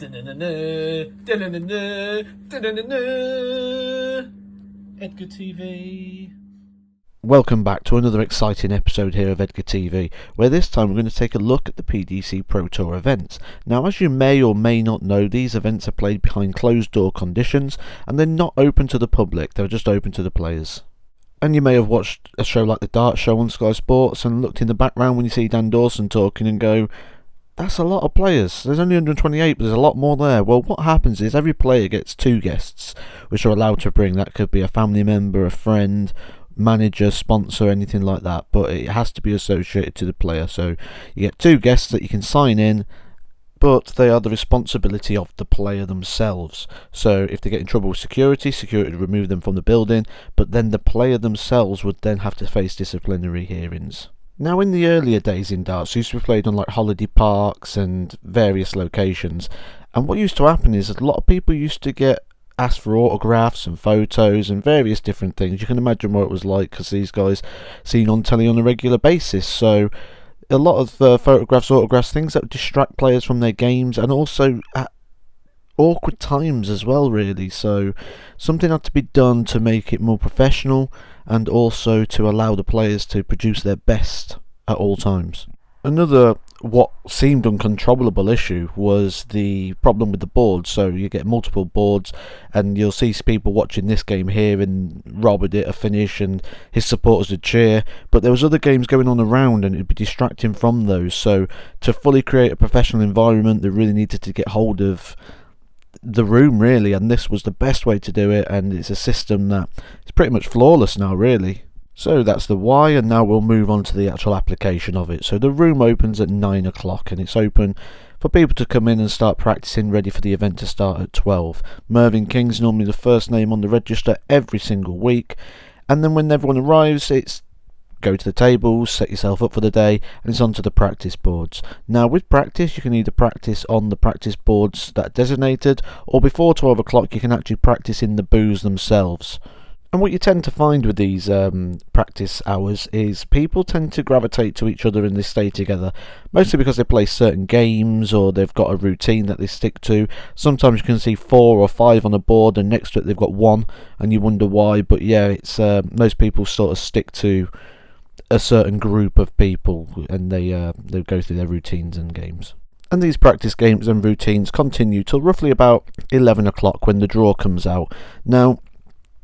Edgar TV. Welcome back to another exciting episode here of Edgar TV, where this time we're going to take a look at the PDC Pro Tour events. Now, as you may or may not know, these events are played behind closed door conditions and they're not open to the public, they're just open to the players. And you may have watched a show like the Dart Show on Sky Sports and looked in the background when you see Dan Dawson talking and go, that's a lot of players. There's only 128, but there's a lot more there. Well, what happens is every player gets two guests, which are allowed to bring. That could be a family member, a friend, manager, sponsor, anything like that, but it has to be associated to the player. So you get two guests that you can sign in, but they are the responsibility of the player themselves. So if they get in trouble with security would remove them from the building, but then the player themselves would then have to face disciplinary hearings. Now, in the earlier days in darts, it used to be played on like holiday parks and various locations, and what used to happen is a lot of people used to get asked for autographs and photos and various different things. You can imagine what it was like, because these guys seen on telly on a regular basis. So a lot of autographs, things that would distract players from their games, and also at awkward times as well, really. So something had to be done to make it more professional and also to allow the players to produce their best at all times. Another what seemed uncontrollable issue was the problem with the boards. So you get multiple boards, and you'll see people watching this game here and Rob would hit a finish and his supporters would cheer, but there was other games going on around and it'd be distracting from those. So to fully create a professional environment, they really needed to get hold of the room, really, and this was the best way to do it, and it's a system that is pretty much flawless now, really. So that's the why, and now we'll move on to the actual application of it. So the room opens at 9 o'clock and it's open for people to come in and start practicing, ready for the event to start at 12. Mervyn King's normally the first name on the register every single week, and then when everyone arrives, it's go to the tables, set yourself up for the day, and it's onto the practice boards. Now, with practice, you can either practice on the practice boards that are designated, or before 12 o'clock you can actually practice in the booths themselves. And what you tend to find with these practice hours is people tend to gravitate to each other and they stay together, mostly because they play certain games or they've got a routine that they stick to. Sometimes you can see 4 or 5 on a board and next to it they've got 1 and you wonder why, but yeah, it's most people sort of stick to a certain group of people and they go through their routines and games. And these practice games and routines continue till roughly about 11 o'clock when the draw comes out. Now,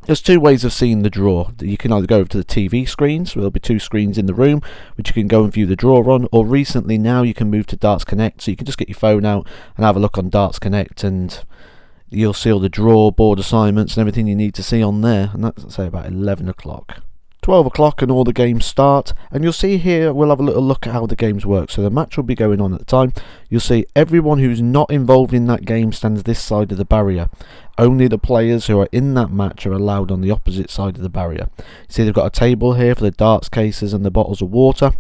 there's two ways of seeing the draw. You can either go over to the TV screens, where there'll be 2 screens in the room, which you can go and view the draw on, or recently now you can move to Darts Connect, so you can just get your phone out and have a look on Darts Connect, and you'll see all the draw, board assignments and everything you need to see on there, and that's, say, about 11 o'clock. 12 o'clock and all the games start, and you'll see here we'll have a little look at how the games work. So the match will be going on at the time. You'll see everyone who's not involved in that game stands this side of the barrier. Only the players who are in that match are allowed on the opposite side of the barrier. You see they've got a table here for the darts cases and the bottles of water.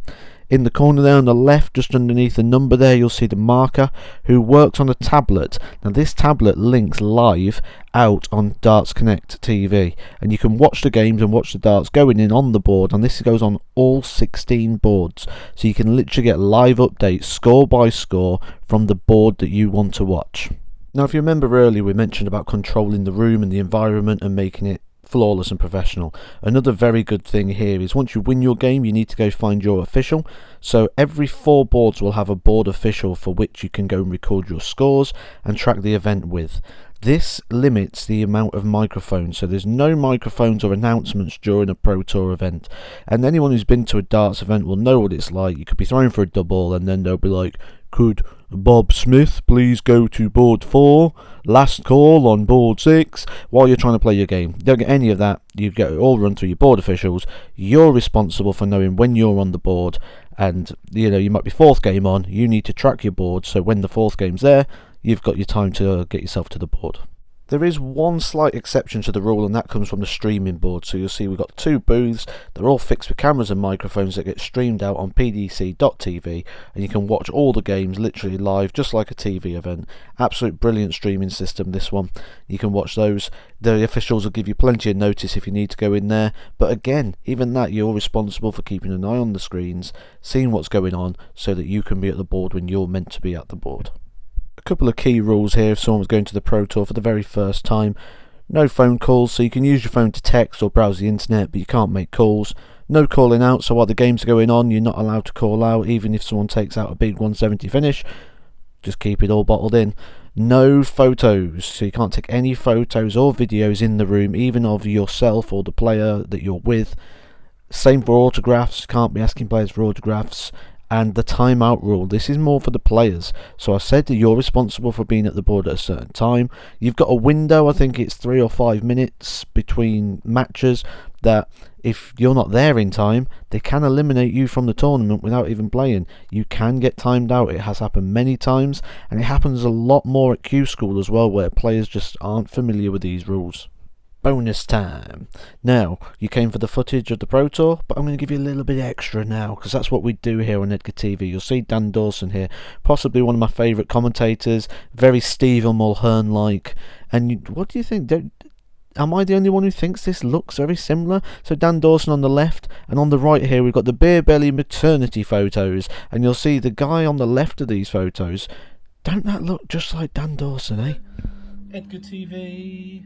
In the corner there on the left, just underneath the number there, you'll see the marker who works on a tablet. Now this tablet links live out on Darts Connect TV, and you can watch the games and watch the darts going in on the board, and this goes on all 16 boards. So you can literally get live updates, score by score, from the board that you want to watch. Now, if you remember earlier, we mentioned about controlling the room and the environment and making it flawless and professional. Another very good thing here is once you win your game, you need to go find your official. So every 4 boards will have a board official for which you can go and record your scores and track the event with. This limits the amount of microphones, so there's no microphones or announcements during a Pro Tour event. And anyone who's been to a darts event will know what it's like. You could be thrown for a double and then they'll be like, could Bob Smith please go to board 4, last call on board 6, while you're trying to play your game. You don't get any of that. You get it all run through your board officials. You're responsible for knowing when you're on the board, and you might be 4th game on. You need to track your board, so when the 4th game's there, you've got your time to get yourself to the board. There is one slight exception to the rule, and that comes from the streaming board. So you'll see we've got 2 booths. They're all fixed with cameras and microphones that get streamed out on pdc.tv, and you can watch all the games literally live, just like a TV event. Absolute brilliant streaming system, this one. You can watch those. The officials will give you plenty of notice if you need to go in there, but again, even that, you're responsible for keeping an eye on the screens, seeing what's going on, so that you can be at the board when you're meant to be at the board. A couple of key rules here if someone's going to the Pro Tour for the very first time. No phone calls, so you can use your phone to text or browse the internet, but you can't make calls. No calling out, so while the game's going on, you're not allowed to call out, even if someone takes out a big 170 finish. Just keep it all bottled in. No photos, so you can't take any photos or videos in the room, even of yourself or the player that you're with. Same for autographs, can't be asking players for autographs. And the timeout rule, this is more for the players. So I said that you're responsible for being at the board at a certain time. You've got a window, I think it's 3 or 5 minutes between matches, that if you're not there in time, they can eliminate you from the tournament without even playing. You can get timed out. It has happened many times, and it happens a lot more at Q School as well, where players just aren't familiar with these rules. Bonus time. Now, you came for the footage of the Pro Tour, but I'm going to give you a little bit extra now, because that's what we do here on Edgar TV. You'll see Dan Dawson here, possibly one of my favourite commentators, very Stephen Mulhern-like. And what do you think? Am I the only one who thinks this looks very similar? So Dan Dawson on the left, and on the right here we've got the beer belly maternity photos, and you'll see the guy on the left of these photos. Don't that look just like Dan Dawson, eh? Edgar TV.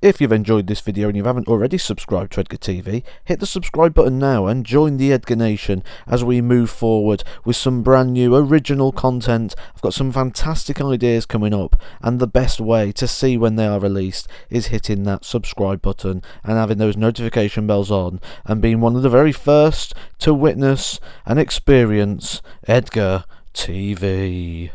If you've enjoyed this video and you haven't already subscribed to Edgar TV, hit the subscribe button now and join the Edgar Nation as we move forward with some brand new original content. I've got some fantastic ideas coming up, and the best way to see when they are released is hitting that subscribe button and having those notification bells on and being one of the very first to witness and experience Edgar TV.